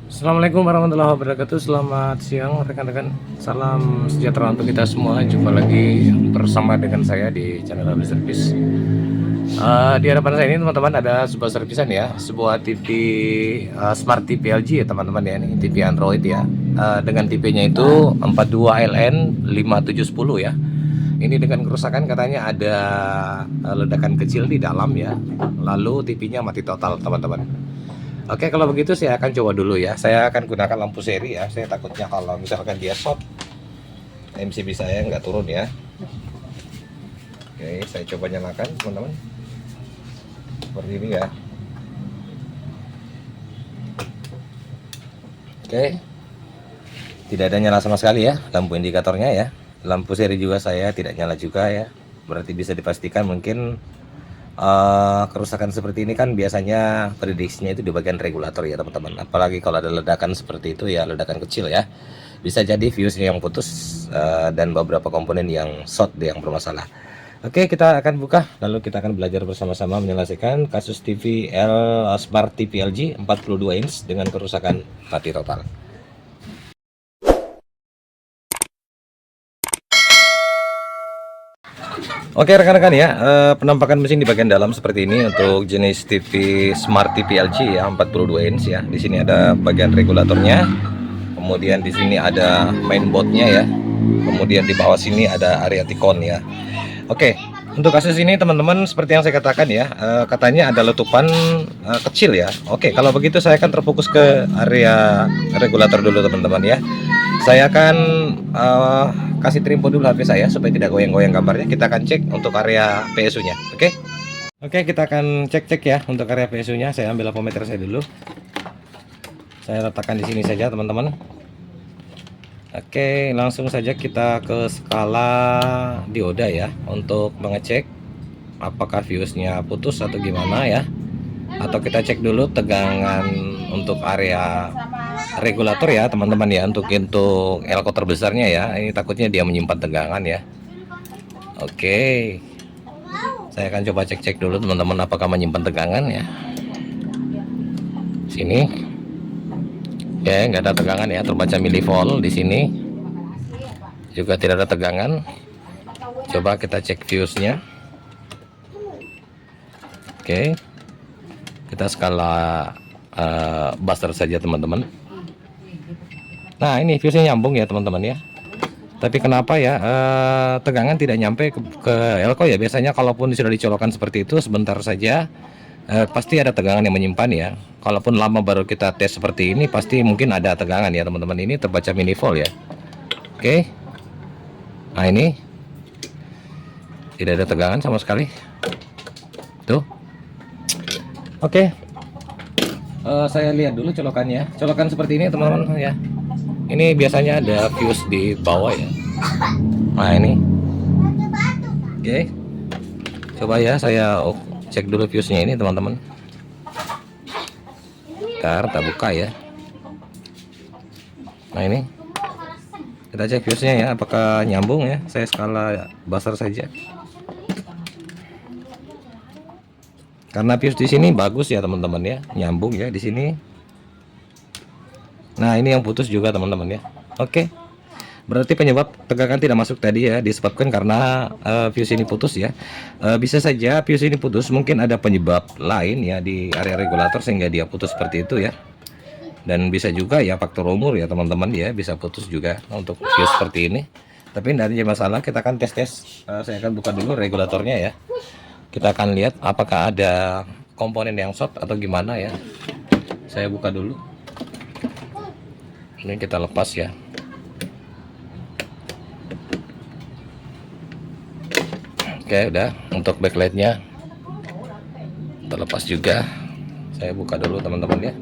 Assalamualaikum warahmatullahi wabarakatuh. Selamat siang rekan-rekan. Salam sejahtera untuk kita semua. Jumpa lagi bersama dengan saya di channel Habis Servis. Di hadapan saya ini teman-teman ada sebuah servisan ya, sebuah TV Smart TV LG ya teman-teman ya, ini TV Android ya. Dengan tipenya itu 42LN 5710 ya. Ini dengan kerusakan katanya ada ledakan kecil di dalam ya. Lalu TV-nya mati total teman-teman. Oke, kalau begitu saya akan coba dulu ya. Saya akan gunakan lampu seri ya. Saya takutnya kalau misalkan dia short, MCB saya nggak turun ya. Oke, saya coba nyalakan teman-teman. Seperti ini ya. Oke, tidak ada nyala sama sekali ya lampu indikatornya ya. Lampu seri juga saya tidak nyala juga ya. Berarti bisa dipastikan mungkin kerusakan seperti ini kan biasanya prediksinya itu di bagian regulator ya teman-teman. Apalagi kalau ada ledakan seperti itu ya, ledakan kecil ya, bisa jadi fuse-nya yang putus dan beberapa komponen yang short yang bermasalah. Oke, kita akan buka lalu kita akan belajar bersama-sama menyelesaikan kasus TV Smart TV LG 42 inch dengan kerusakan mati total. Oke rekan-rekan ya, penampakan mesin di bagian dalam seperti ini untuk jenis TV Smart TV LG ya 42 inch ya. Di sini ada bagian regulatornya, kemudian di sini ada mainboardnya ya, kemudian di bawah sini ada area Ticon ya. Oke, untuk kasus ini teman-teman seperti yang saya katakan ya, katanya ada letupan kecil ya. Oke, kalau begitu saya akan terfokus ke area regulator dulu teman-teman ya. Saya akan kasih trimpo dulu HP saya supaya tidak goyang-goyang gambarnya. Kita akan cek untuk area PSU-nya. Oke. Oke, kita akan cek-cek ya untuk area PSU-nya. Saya ambil avometer saya dulu. Saya letakkan di sini saja, teman-teman. Oke, langsung saja kita ke skala dioda ya untuk mengecek apakah fuse-nya putus atau gimana ya. Atau kita cek dulu tegangan untuk area regulator ya teman-teman ya, untuk elko terbesarnya ya. Ini takutnya dia menyimpan tegangan ya. Oke, saya akan coba cek-cek dulu teman-teman apakah menyimpan tegangan ya. Sini ya, nggak ada tegangan ya, terbaca milivolt. Di sini juga tidak ada tegangan. Coba kita cek fuse-nya. Oke, kita skala buzzer saja teman-teman. Nah ini fuse-nya nyambung ya teman-teman ya. Tapi kenapa ya tegangan tidak nyampe ke elko ya. Biasanya kalaupun sudah dicolokkan seperti itu sebentar saja pasti ada tegangan yang menyimpan ya. Kalaupun lama baru kita tes seperti ini pasti mungkin ada tegangan ya teman-teman. Ini terbaca milivolt ya. Oke. Nah ini tidak ada tegangan sama sekali. Tuh. Oke. Saya lihat dulu colokannya. Colokan seperti ini teman-teman ya. Ini biasanya ada fuse di bawah ya. Nah ini. Oke. Coba ya saya cek dulu fuse-nya ini teman-teman. Ntar kita buka ya. Nah ini. Kita cek fuse-nya ya apakah nyambung ya. Saya skala buzzer saja. Karena fuse di sini bagus ya teman-teman ya, nyambung ya di sini. Nah ini yang putus juga teman-teman ya. Oke, berarti penyebab tegangan tidak masuk tadi ya disebabkan karena fuse ini putus ya. Bisa saja fuse ini putus, mungkin ada penyebab lain ya di area regulator sehingga dia putus seperti itu ya. Dan bisa juga ya faktor umur ya teman-teman ya, bisa putus juga untuk fuse seperti ini. Tapi tidak ada masalah, kita akan tes-tes. Saya akan buka dulu regulatornya ya. Kita akan lihat apakah ada komponen yang short atau gimana ya. Saya buka dulu. Ini kita lepas ya. Oke, udah. Untuk backlightnya terlepas juga. Saya buka dulu teman-teman ya.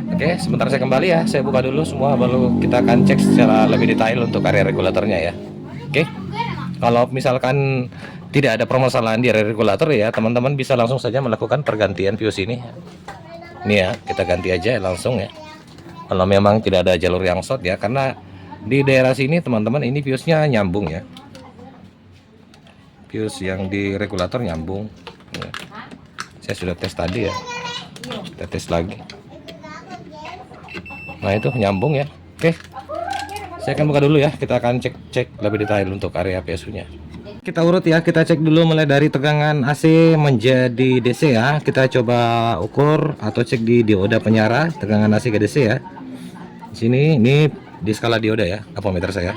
Oke, sebentar saya kembali ya. Saya buka dulu semua, baru kita akan cek secara lebih detail untuk area regulatornya ya. Oke. Kalau misalkan tidak ada permasalahan di area regulator ya, teman-teman bisa langsung saja melakukan pergantian fuse ini. Ini ya, kita ganti aja langsung ya. Kalau memang tidak ada jalur yang short ya, karena di daerah sini teman-teman ini fuse-nya nyambung ya. Fuse yang di regulator nyambung. Ya. Saya sudah tes tadi ya. Kita tes lagi. Nah itu nyambung ya. Oke, saya akan buka dulu ya. Kita akan cek lebih detail untuk area PSU nya. Kita urut ya, kita cek dulu mulai dari tegangan AC menjadi DC ya. Kita coba ukur atau cek di dioda penyara tegangan AC ke DC ya. Di sini ini di skala dioda ya, ampermeter saya.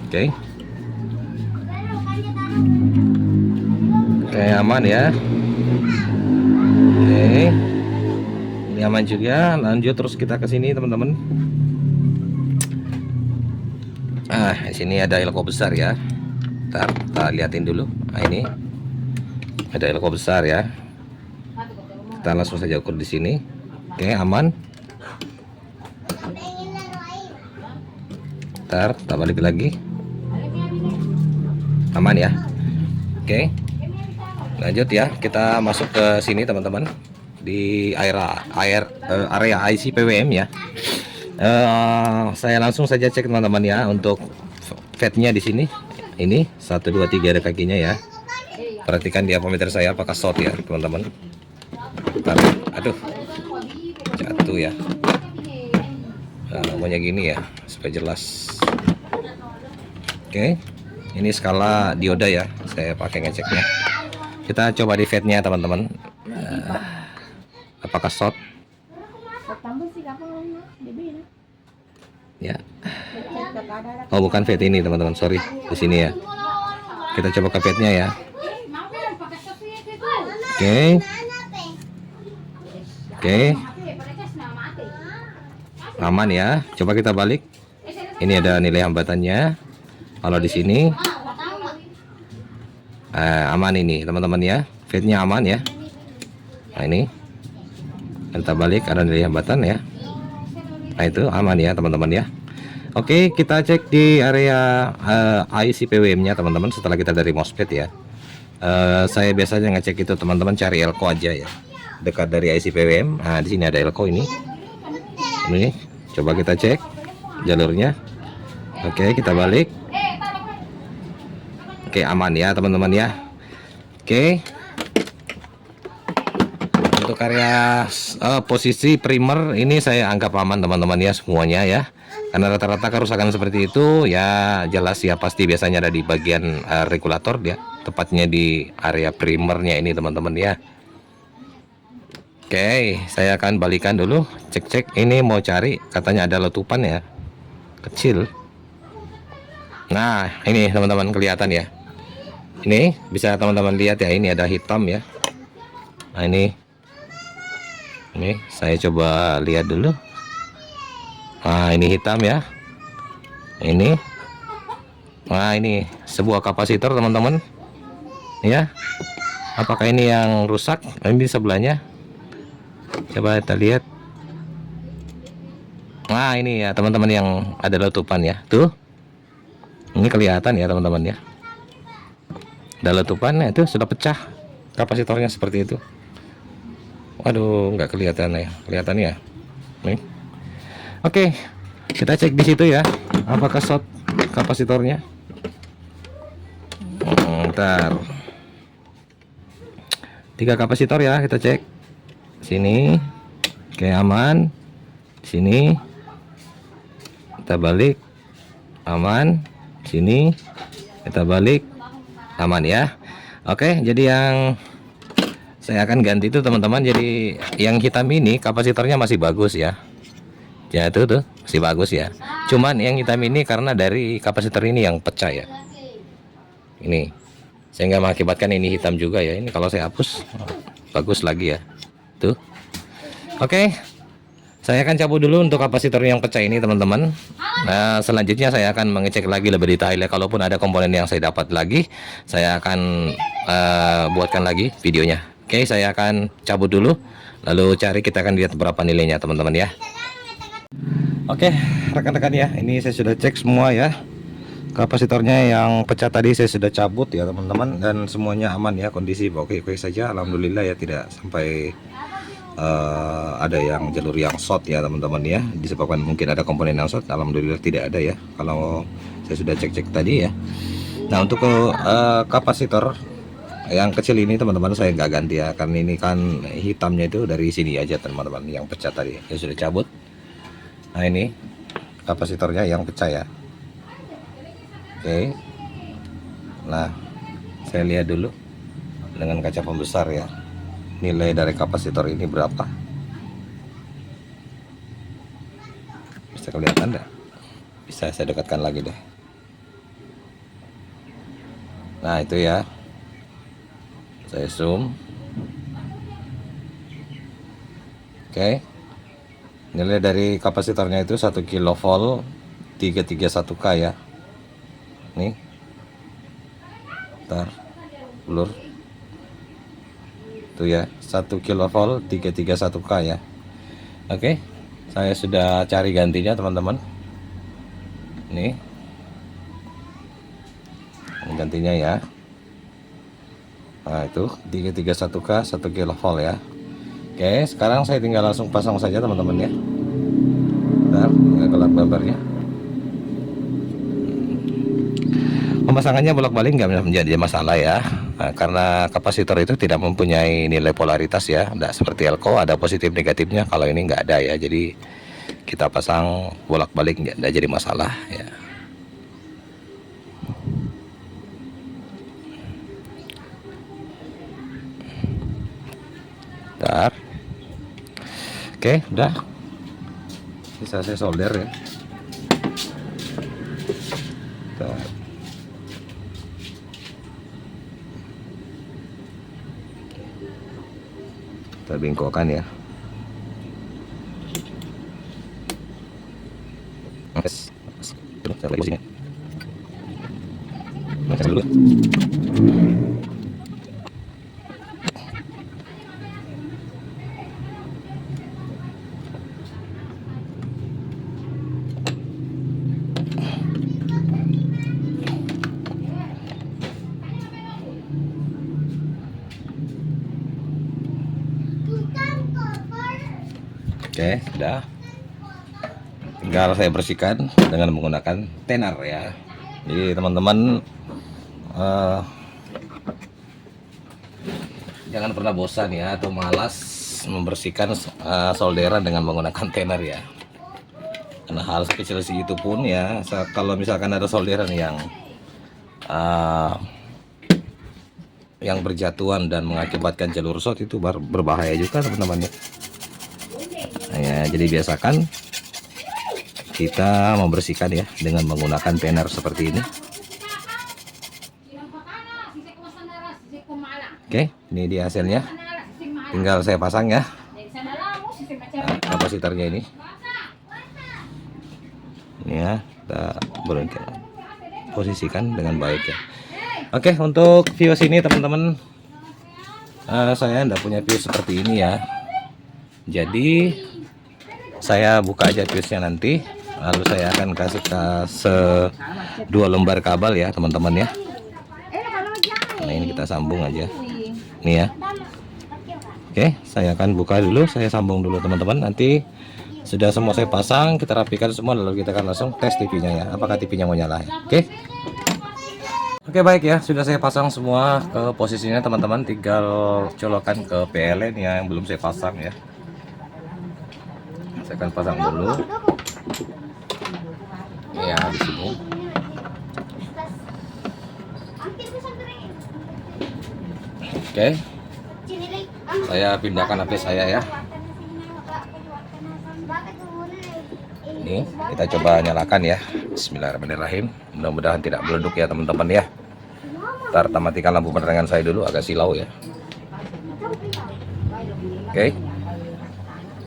Oke. Oke, aman ya. Oke. Ini aman juga. Lanjut terus kita ke sini teman-teman. Di sini ada elko besar ya. Kita liatin dulu. Nah, ini ada elko besar ya. Kita langsung saja ukur di sini. Oke, aman. Kita balik lagi. Aman ya. Oke. Lanjut ya. Kita masuk ke sini teman-teman. Di area IC PWM ya. Saya langsung saja cek teman-teman ya untuk fatnya di sini. Ini 1 2 3 ada kakinya ya. Perhatikan di ampermeter saya apakah short ya teman-teman. Aduh, jatuh ya. Namanya gini ya supaya jelas. Oke, ini skala dioda ya. Saya pakai ngeceknya. Kita coba di fatnya teman-teman. Apakah short? Ya. Oh, bukan fat ini teman-teman, sorry. Di sini ya. Kita coba ke fatnya ya. Oke. Oke. Aman ya. Coba kita balik. Ini ada nilai hambatannya. Kalau di sini aman ini teman-teman ya. Fatnya aman ya. Nah ini kita balik, ada nilai hambatan ya. Nah itu aman ya teman-teman ya. Oke, kita cek di area IC PWM nya teman-teman. Setelah kita dari MOSFET ya, saya biasanya ngecek itu teman-teman, cari elko aja ya, dekat dari IC PWM. Nah di sini ada elko ini coba kita cek jalurnya. Oke, kita balik. Oke, aman ya teman-teman ya. Oke, untuk area posisi primer ini saya anggap aman teman-teman ya semuanya ya, karena rata-rata kerusakan seperti itu ya jelas ya, pasti biasanya ada di bagian regulator ya, tepatnya di area primernya ini teman-teman ya. Oke, saya akan balikan dulu, cek-cek ini, mau cari katanya ada letupan ya kecil. Nah ini teman-teman kelihatan ya, ini bisa teman-teman lihat ya, ini ada hitam ya. Nah ini saya coba lihat dulu. Nah ini hitam ya. Ini, nah ini sebuah kapasitor teman-teman ya. Apakah ini yang rusak? Ini di sebelahnya. Coba kita lihat. Nah ini ya teman-teman yang ada letupan ya. Tuh, ini kelihatan ya teman-teman ya. Ada letupannya, itu sudah pecah kapasitornya seperti itu. Waduh, nggak kelihatan ya, kelihatan ya. Nih. Oke, kita cek di situ ya, apakah short kapasitornya. Ntar 3 kapasitor ya, kita cek. Sini, oke aman. Sini, kita balik, aman. Sini, kita balik, aman ya. Oke, jadi yang saya akan ganti itu teman-teman, jadi yang hitam ini kapasitornya masih bagus ya. Ya itu tuh masih bagus ya. Cuman yang hitam ini karena dari kapasitor ini yang pecah ya. Ini sehingga mengakibatkan ini hitam juga ya. Ini kalau saya hapus bagus lagi ya. Tuh. Oke. Saya akan cabut dulu untuk kapasitor yang pecah ini teman-teman. Nah, selanjutnya saya akan mengecek lagi lebih detail ya. Kalaupun ada komponen yang saya dapat lagi, saya akan buatkan lagi videonya. Oke, saya akan cabut dulu, lalu kita akan lihat berapa nilainya teman-teman ya. Oke, rekan-rekan ya, ini saya sudah cek semua ya. Kapasitornya yang pecah tadi saya sudah cabut ya teman-teman, dan semuanya aman ya, kondisi oke-oke saja, alhamdulillah ya, tidak sampai ada yang jalur yang short ya teman-teman ya, disebabkan mungkin ada komponen yang short. Alhamdulillah tidak ada ya, kalau saya sudah cek-cek tadi ya. Nah untuk kapasitor Yang kecil ini teman-teman saya nggak ganti ya, karena ini kan hitamnya itu dari sini aja teman-teman, yang pecah tadi ya sudah cabut. Nah ini kapasitornya yang pecah ya. Oke, nah saya lihat dulu dengan kaca pembesar ya, nilai dari kapasitor ini berapa. Bisa kelihatan enggak? Bisa saya dekatkan lagi deh. Nah itu ya, saya zoom. Oke, nilai dari kapasitornya itu 1 kilovolt 331K ya. Nih, ntar blur itu ya, 1 kilovolt 331K ya. Oke, saya sudah cari gantinya teman-teman. Nih, ini gantinya ya. Nah itu 331K 1 kilovolt ya. Oke, sekarang saya tinggal langsung pasang saja teman-teman ya. Bentar, tinggal gelap gambarnya. Pemasangannya bolak-balik nggak menjadi masalah ya. Nah, karena kapasitor itu tidak mempunyai nilai polaritas ya, tidak seperti elko ada positif negatifnya. Kalau ini nggak ada ya, jadi kita pasang bolak-balik nggak jadi masalah ya. Bentar. Oke, udah. Bisa saya solder ya. Bentar. Kita bengkokkan ya. Saya posisinya. Dulu. Oke, sudah. Tinggal saya bersihkan dengan menggunakan tenar ya. Jadi teman-teman jangan pernah bosan ya atau malas membersihkan solderan dengan menggunakan tenar ya. Karena hal kecil itu pun ya, kalau misalkan ada solderan yang berjatuhan dan mengakibatkan jalur short, itu berbahaya juga teman-teman ya. Ya, jadi biasakan kita membersihkan ya dengan menggunakan tenar seperti ini. Oke, ini dia hasilnya. Tinggal saya pasang ya. Nah, kapasitornya ini. Ini ya, kita posisikan dengan baik ya. Oke, untuk fuse ini teman-teman, saya tidak punya fuse seperti ini ya. Jadi saya buka aja fuse-nya nanti, lalu saya akan kasih dua lembar kabel ya teman-teman ya. Nah ini kita sambung aja, nih ya. Oke, saya akan buka dulu, saya sambung dulu teman-teman. Nanti sudah semua saya pasang, kita rapikan semua, lalu kita akan langsung tes TV-nya ya, apakah TV-nya mau nyala ya. Oke baik ya, sudah saya pasang semua ke posisinya teman-teman. Tinggal colokan ke PLN ya yang belum saya pasang ya. Saya akan pasang dulu ya di sini. Oke, saya pindahkan HP saya ya. Ini kita coba nyalakan ya. Bismillahirrahmanirrahim. Mudah-mudahan tidak meleduk ya teman-teman ya. Ntar matikan lampu penerangan saya dulu, agak silau ya. Oke,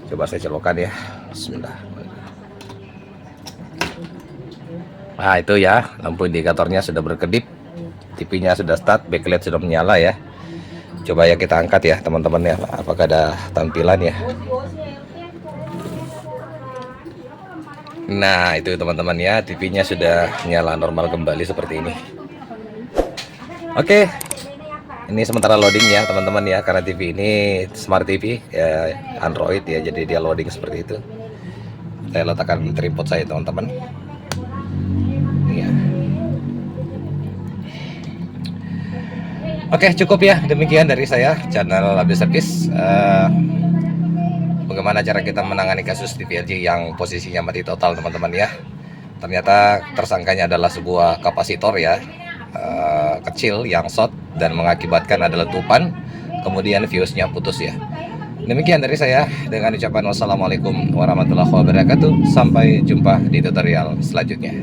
coba saya colokan ya. Bismillah. Nah itu ya, lampu indikatornya sudah berkedip, TV-nya sudah start, backlight sudah menyala ya. Coba ya kita angkat ya teman-teman ya, apakah ada tampilan ya. Nah itu teman-teman ya, TV-nya sudah nyala normal kembali seperti ini. Oke, ini sementara loading ya teman-teman ya, karena TV ini smart TV ya, Android ya, jadi dia loading seperti itu. Saya letakkan tripod saya teman-teman. Ya. Oke, cukup ya. Demikian dari saya, channel Abis Servis. Bagaimana cara kita menangani kasus TVLG yang posisinya mati total, teman-teman ya. Ternyata tersangkanya adalah sebuah kapasitor ya, kecil yang short dan mengakibatkan ada letupan, kemudian fuse-nya putus ya. Demikian dari saya, dengan ucapan wassalamualaikum warahmatullahi wabarakatuh. Sampai jumpa di tutorial selanjutnya.